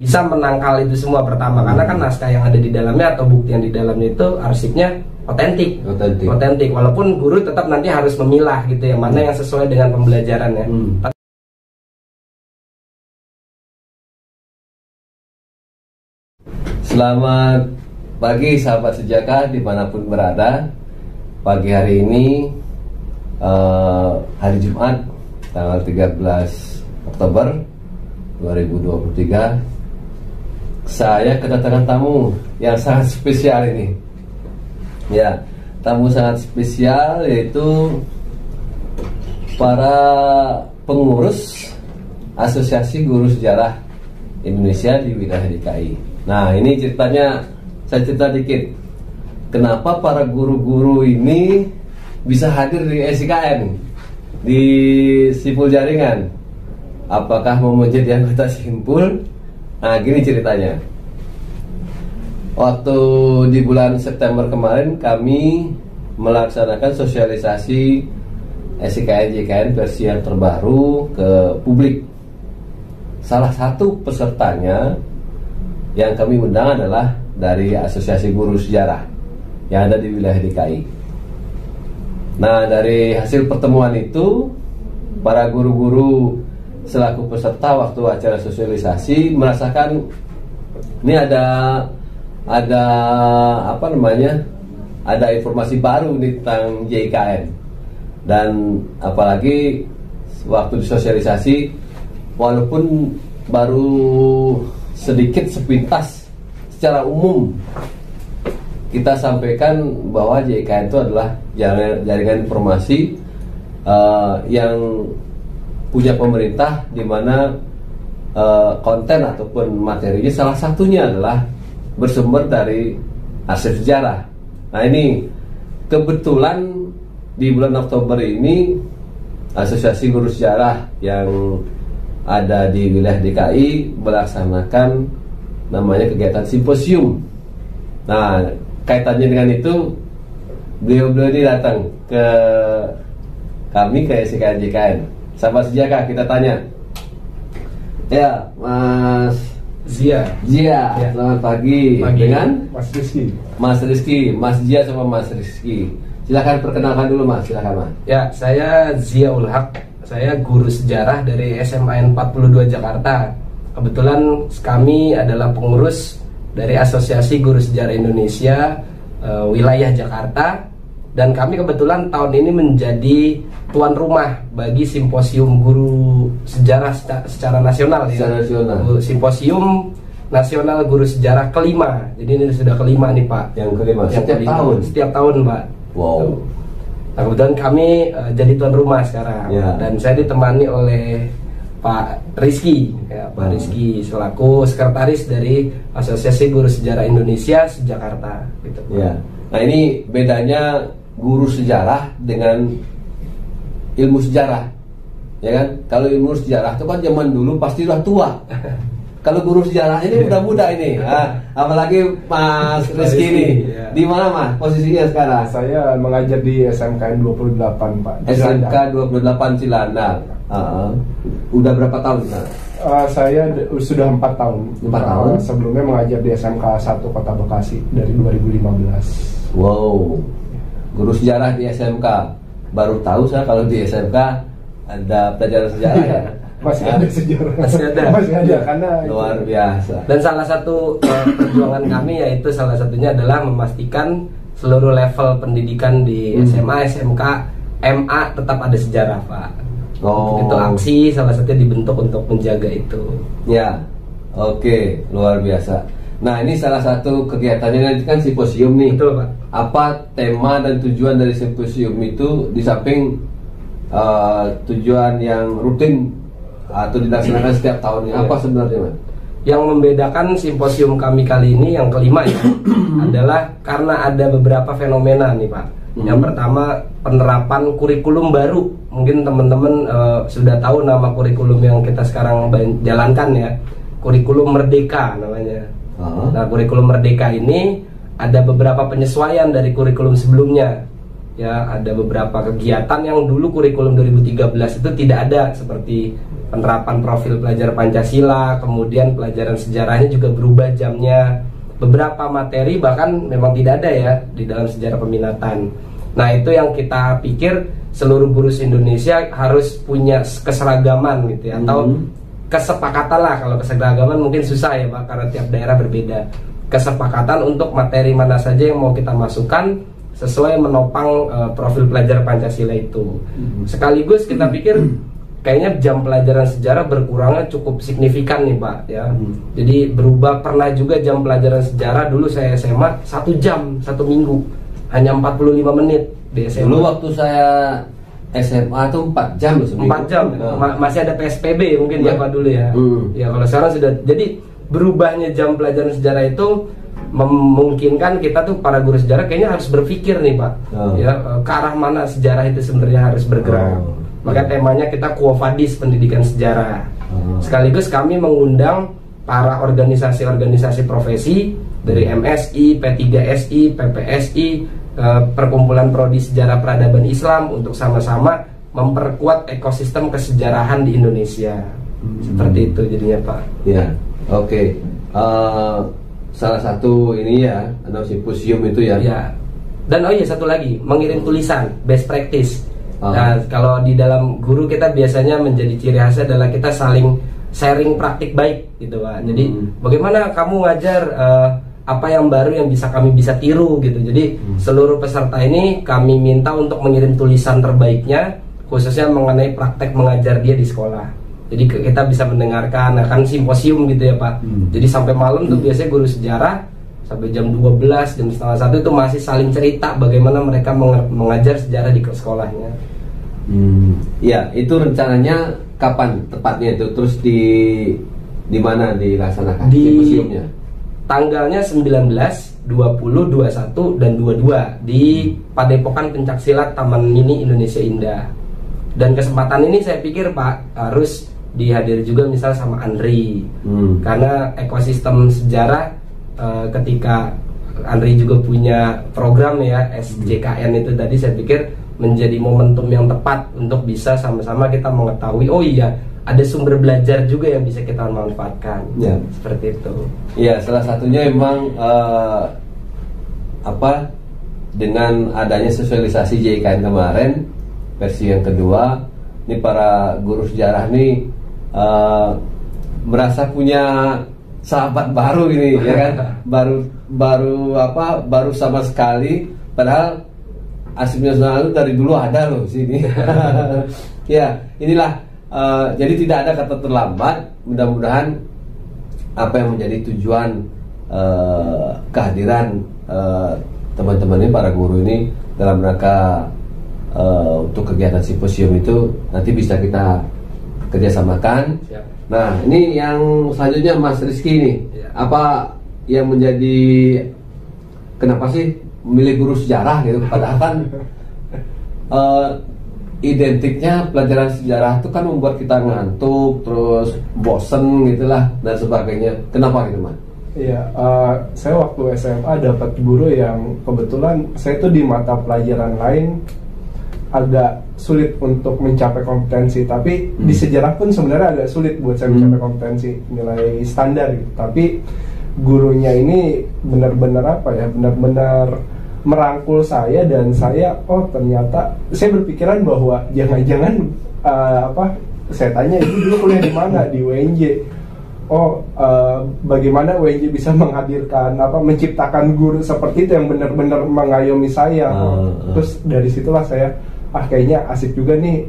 bisa menangkal itu semua pertama, karena kan naskah yang ada di dalamnya atau bukti yang di dalamnya itu arsipnya otentik, walaupun guru tetap nanti harus memilah gitu yang mana yang sesuai dengan pembelajarannya. Selamat pagi sahabat Sejaka dimanapun berada. Pagi hari ini hari Jumat tanggal 13 Oktober 2023, saya kedatangan tamu yang sangat spesial ini. Ya, tamu sangat spesial yaitu para pengurus Asosiasi Guru Sejarah Indonesia di wilayah DKI. Nah, ini ceritanya, saya cerita dikit. Kenapa para guru-guru ini bisa hadir di SIKN, di Simpul Jaringan? Apakah mau menjadi anggota Simpul? Nah, gini ceritanya. Waktu di bulan September kemarin kami melaksanakan sosialisasi SIKN-JKN versi yang terbaru ke publik. Salah satu pesertanya yang kami undang adalah dari Asosiasi Guru Sejarah yang ada di wilayah DKI. Nah, dari hasil pertemuan itu, para guru-guru selaku peserta waktu acara sosialisasi merasakan ini ada ada informasi baru tentang JKN. Dan apalagi waktu disosialisasi, walaupun baru sedikit sepintas secara umum kita sampaikan bahwa JKN itu adalah jaringan informasi yang punya pemerintah, di mana konten ataupun materinya salah satunya adalah bersumber dari arsip sejarah. Nah, ini kebetulan di bulan Oktober ini Asosiasi Guru Sejarah yang ada di wilayah DKI melaksanakan namanya kegiatan simposium. Nah, kaitannya dengan itu, beliau ini datang ke kami, ke SIKN-JKN. Sahabat Sejaka, kita tanya. Ya, Mas Zia. Ya. Selamat pagi. Dengan Mas Rizky. Mas Rizky, Mas Zia sama Mas Rizky. Silakan perkenalkan dulu, Mas. Silakan, Mas. Ya, saya Zia Ulhaq. Saya guru sejarah dari SMA 42 Jakarta. Kebetulan kami adalah pengurus dari Asosiasi Guru Sejarah Indonesia wilayah Jakarta, dan kami kebetulan tahun ini menjadi tuan rumah bagi simposium guru sejarah secara nasional. Simposium Nasional Guru Sejarah kelima. Jadi ini sudah kelima nih, Pak. Yang kelima. Setiap tahun, Pak. Wow. Nah, kebetulan kami jadi tuan rumah sekarang, dan saya ditemani oleh Pak Rizky, Pak Rizky selaku sekretaris dari Asosiasi Guru Sejarah Indonesia Jakarta, gitu. Ya. Nah, ini bedanya guru sejarah dengan ilmu sejarah, ya kan? Kalau ilmu sejarah itu kan zaman dulu pasti udah tua. Kalau guru sejarah ini muda-muda ini, apalagi Mas Rizky ini. Di mana, Mas, posisinya sekarang? Saya mengajar di SMK 28, Pak. SMK 28 Cilandak. Udah berapa tahun? Saya sudah 4 tahun. 4 tahun? Sebelumnya mengajar di SMK 1 Kota Bekasi dari 2015. Wow. Guru sejarah di SMK. Baru tahu saya kalau di SMK ada pelajaran sejarah ya. Masih ada sejarah. Masih ada karena luar biasa. Dan salah satu perjuangan kami yaitu salah satunya adalah memastikan seluruh level pendidikan di SMA, SMK, MA tetap ada sejarah, Pak. Itu aksi salah satunya dibentuk untuk menjaga itu. Ya, oke, luar biasa. Nah, ini salah satu kegiatannya nanti kan simposium nih. Betul, Pak. Apa tema dan tujuan dari simposium itu, di samping tujuan yang rutin atau dilaksanakan setiap tahunnya, apa sebenarnya, Mas? Yang membedakan simposium kami kali ini yang kelima ya adalah karena ada beberapa fenomena nih, Pak. Yang pertama, penerapan kurikulum baru. Mungkin teman-teman sudah tahu nama kurikulum yang kita sekarang jalankan ya, kurikulum Merdeka namanya. Nah, kurikulum Merdeka ini ada beberapa penyesuaian dari kurikulum sebelumnya. ya ada beberapa kegiatan yang dulu kurikulum 2013 itu tidak ada, seperti penerapan profil pelajar Pancasila, kemudian pelajaran sejarahnya juga berubah jamnya, beberapa materi bahkan memang tidak ada ya di dalam sejarah peminatan. Nah itu yang kita pikir seluruh guru Indonesia harus punya keseragaman gitu ya, atau kesepakatan lah. Kalau keseragaman mungkin susah ya Pak, karena tiap daerah berbeda. Kesepakatan untuk materi mana saja yang mau kita masukkan sesuai menopang profil pelajar Pancasila itu. Sekaligus kita pikir kayaknya jam pelajaran sejarah berkurangnya cukup signifikan nih Pak ya. Jadi berubah, pernah juga jam pelajaran sejarah dulu saya SMA 1 jam 1 minggu hanya 45 menit di SMA. Dulu waktu saya SMA tuh 4 jam loh seminggu. 4 jam. Masih ada PSBB mungkin ya Pak dulu ya. Ya kalau sekarang sudah. Jadi berubahnya jam pelajaran sejarah itu memungkinkan kita tuh para guru sejarah kayaknya harus berpikir nih Pak. Ya, ke arah mana sejarah itu sebenarnya harus bergerak. Maka temanya kita Quo Vadis, pendidikan sejarah. Sekaligus kami mengundang para organisasi-organisasi profesi dari MSI, P3SI, PPSI, Perkumpulan Prodi Sejarah Peradaban Islam untuk sama-sama memperkuat ekosistem kesejarahan di Indonesia. Seperti itu jadinya Pak. Ya, oke. Salah satu ini ya, ada simposium itu ya. Ya. Dan oh iya satu lagi, mengirim tulisan, best practice. Nah, kalau di dalam guru kita biasanya menjadi ciri khasnya adalah kita saling sharing praktik baik gitu Pak. Jadi bagaimana kamu ngajar, apa yang baru yang kami bisa tiru gitu. Jadi seluruh peserta ini kami minta untuk mengirim tulisan terbaiknya, khususnya mengenai praktek mengajar dia di sekolah. Jadi kita bisa mendengarkan, akan simposium gitu ya Pak. Jadi sampai malam tuh biasanya guru sejarah sampai jam 12, jam setengah 1 itu masih saling cerita bagaimana mereka mengajar sejarah di sekolahnya. Ya, itu rencananya kapan tepatnya itu? Terus di mana dilaksanakan simposiumnya? Tanggalnya 19, 20, 21, dan 22 di Padepokan Pencaksilat Taman Mini Indonesia Indah. Dan kesempatan ini saya pikir Pak harus dihadiri juga misalnya sama Andri, karena ekosistem sejarah ketika Andri juga punya program ya SJKN itu tadi, saya pikir menjadi momentum yang tepat untuk bisa sama-sama kita mengetahui, oh iya ada sumber belajar juga yang bisa kita manfaatkan. Ya. Seperti itu. Ya, salah satunya memang dengan adanya sosialisasi JKN kemarin versi yang kedua, ini para guru sejarah nih merasa punya sahabat baru ini ya kan. baru sama sekali, padahal Arsip Nasional itu dari dulu ada loh sini. Ya, inilah jadi tidak ada kata terlambat. Mudah-mudahan apa yang menjadi tujuan kehadiran teman-teman ini, para guru ini dalam rangka untuk kegiatan simposium itu nanti bisa kita kerjasamakan. Siap. Nah, ini yang selanjutnya Mas Rizky nih, apa yang menjadi kenapa sih memilih guru sejarah gitu? Padahal kan identiknya pelajaran sejarah itu kan membuat kita ngantuk, terus bosen gitulah dan sebagainya. Kenapa gitu Mas? Iya, saya waktu SMA dapat guru yang kebetulan saya tuh di mata pelajaran lain agak sulit untuk mencapai kompetensi, tapi di sejarah pun sebenarnya agak sulit buat saya mencapai kompetensi nilai standar gitu. Tapi gurunya ini benar-benar benar-benar merangkul saya, dan saya ternyata saya berpikiran bahwa jangan-jangan saya tanya ibu dulu kuliah di mana, di UNJ. Bagaimana UNJ bisa menghadirkan menciptakan guru seperti itu yang benar-benar mengayomi saya. Terus dari situlah saya kayaknya asik juga nih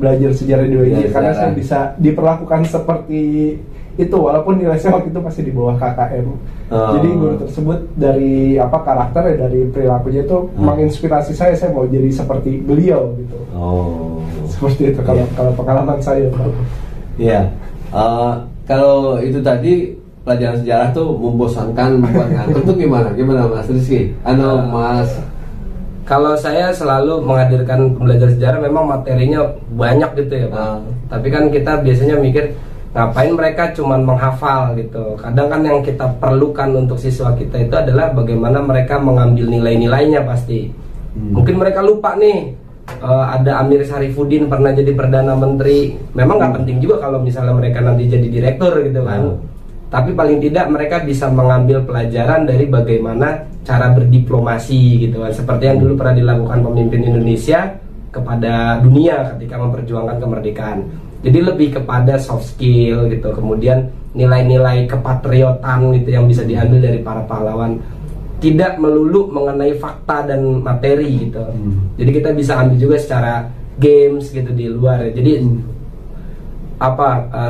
belajar sejarah di UNJ, karena saya bisa diperlakukan seperti itu walaupun nilai saya waktu itu masih di bawah KKM. Jadi guru tersebut dari karakter dari perilakunya itu menginspirasi saya mau jadi seperti beliau gitu. Seperti itu kalau pengalaman saya. Iya. Kalau itu tadi pelajaran sejarah tuh membosankan, membuat ngantuk tuh gimana Mas Rizky? Mas. Kalau saya selalu menghadirkan pembelajar sejarah, memang materinya banyak gitu ya Pak. Tapi kan kita biasanya mikir ngapain mereka cuma menghafal gitu. Kadang kan yang kita perlukan untuk siswa kita itu adalah bagaimana mereka mengambil nilai-nilainya pasti. Mungkin mereka lupa nih, ada Amir Syarifuddin pernah jadi Perdana Menteri. Memang nggak penting juga kalau misalnya mereka nanti jadi direktur gitu kan. Tapi paling tidak mereka bisa mengambil pelajaran dari bagaimana cara berdiplomasi gitu kan. Seperti yang dulu pernah dilakukan pemimpin Indonesia kepada dunia ketika memperjuangkan kemerdekaan. Jadi lebih kepada soft skill gitu. Kemudian nilai-nilai kepatriotan gitu yang bisa diambil dari para pahlawan. Tidak melulu mengenai fakta dan materi gitu. Jadi kita bisa ambil juga secara games gitu di luar. Jadi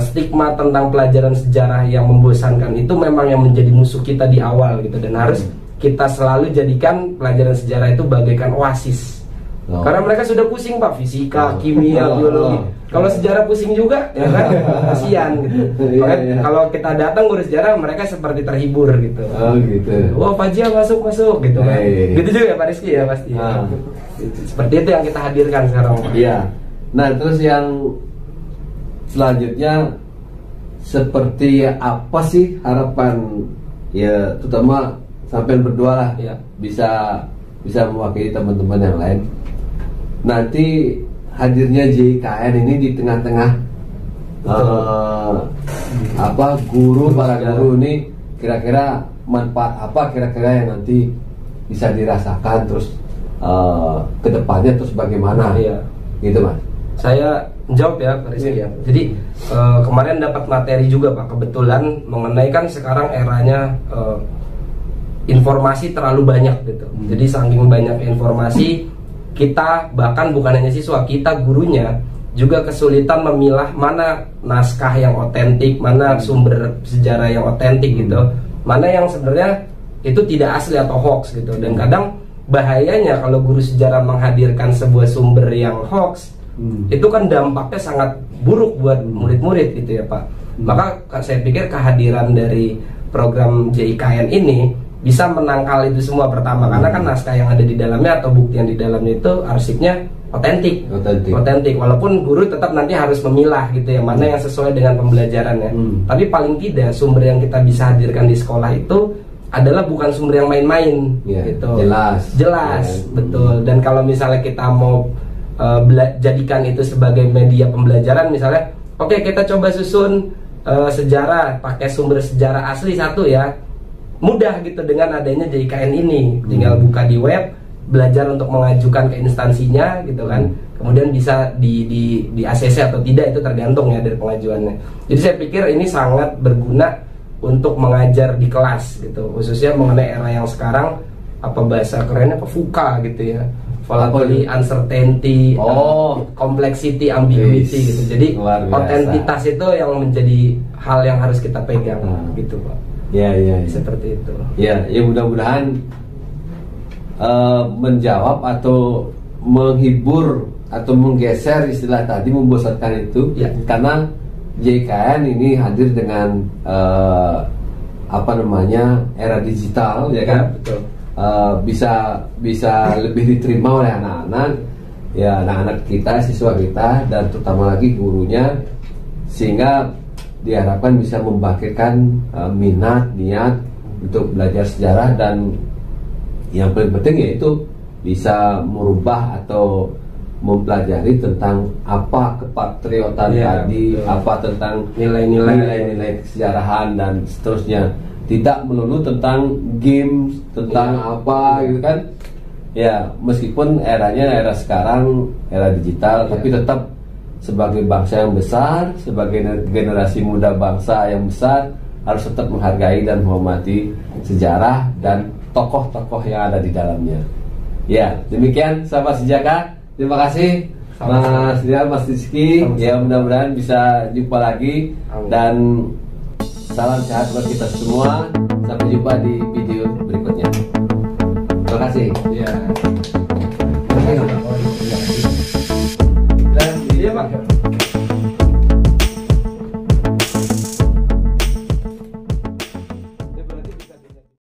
stigma tentang pelajaran sejarah yang membosankan itu memang yang menjadi musuh kita di awal gitu, dan harus kita selalu jadikan pelajaran sejarah itu bagaikan oasis. Karena mereka sudah pusing Pak, fisika, kimia, biologi. Kalau sejarah pusing juga, ya kan? Kasihan gitu. Kalau kita datang guru sejarah, mereka seperti terhibur gitu. Wah, Fajia masuk gitu kan. Gitu juga ya Pak Rizky ya pasti. Seperti itu yang kita hadirkan sekarang. Iya. Nah, terus yang selanjutnya seperti apa sih harapan ya, terutama sampai berdua lah ya, bisa mewakili teman-teman yang lain. Nanti hadirnya JIKN ini di tengah-tengah para guru ini, kira-kira manfaat apa kira-kira yang nanti bisa dirasakan, terus kedepannya terus bagaimana gitu Mas? Saya jawab ya Pak Rizky ya. Jadi kemarin dapat materi juga Pak, kebetulan mengenai kan sekarang eranya informasi terlalu banyak gitu. Jadi saking banyak informasi, kita bahkan bukan hanya siswa, kita gurunya juga kesulitan memilah mana naskah yang otentik, mana sumber sejarah yang otentik gitu, mana yang sebenarnya itu tidak asli atau hoax gitu. Dan kadang bahayanya kalau guru sejarah menghadirkan sebuah sumber yang hoax, itu kan dampaknya sangat buruk buat murid-murid gitu ya Pak. Maka saya pikir kehadiran dari program JIKN ini bisa menangkal itu semua. Pertama, karena kan naskah yang ada di dalamnya atau bukti yang di dalamnya itu arsipnya otentik. Walaupun guru tetap nanti harus memilah gitu ya, mana yang sesuai dengan pembelajarannya. Tapi paling tidak sumber yang kita bisa hadirkan di sekolah itu adalah bukan sumber yang main-main gitu. Jelas, betul. Dan kalau misalnya kita mau jadikan itu sebagai media pembelajaran, misalnya oke, kita coba susun sejarah pakai sumber sejarah asli satu ya, mudah gitu dengan adanya JIKN ini. Tinggal buka di web, belajar untuk mengajukan ke instansinya gitu kan. Kemudian bisa di ACC atau tidak, itu tergantung ya dari pengajuannya. Jadi saya pikir ini sangat berguna untuk mengajar di kelas gitu, khususnya mengenai era yang sekarang, bahasa kerennya VUCA gitu ya, volatility, uncertainty, complexity, ambiguity gitu. Jadi otentitas itu yang menjadi hal yang harus kita pegang gitu Pak. Ya. Seperti itu. Ya mudah-mudahan menjawab atau menghibur atau menggeser istilah tadi membosankan itu, karena JIKN ini hadir dengan era digital ya kan. Betul. Bisa lebih diterima oleh anak-anak kita, siswa kita, dan terutama lagi gurunya, sehingga diharapkan bisa membangkitkan minat, niat untuk belajar sejarah, dan yang paling penting yaitu bisa merubah atau mempelajari tentang apa kepatriotan tadi, apa tentang nilai-nilai kesejarahan dan seterusnya. Tidak melulu tentang game, tentang apa gitu kan. Ya, meskipun era sekarang era digital, tapi tetap sebagai bangsa yang besar, sebagai generasi muda bangsa yang besar, harus tetap menghargai dan menghormati sejarah dan tokoh-tokoh yang ada di dalamnya. Ya, demikian sahabat Sejaka. Terima kasih Mas Rian, Mas Rizky. Ya, mudah-mudahan bisa jumpa lagi. Dan salam sehat buat kita semua. Sampai jumpa di video berikutnya. Terima kasih.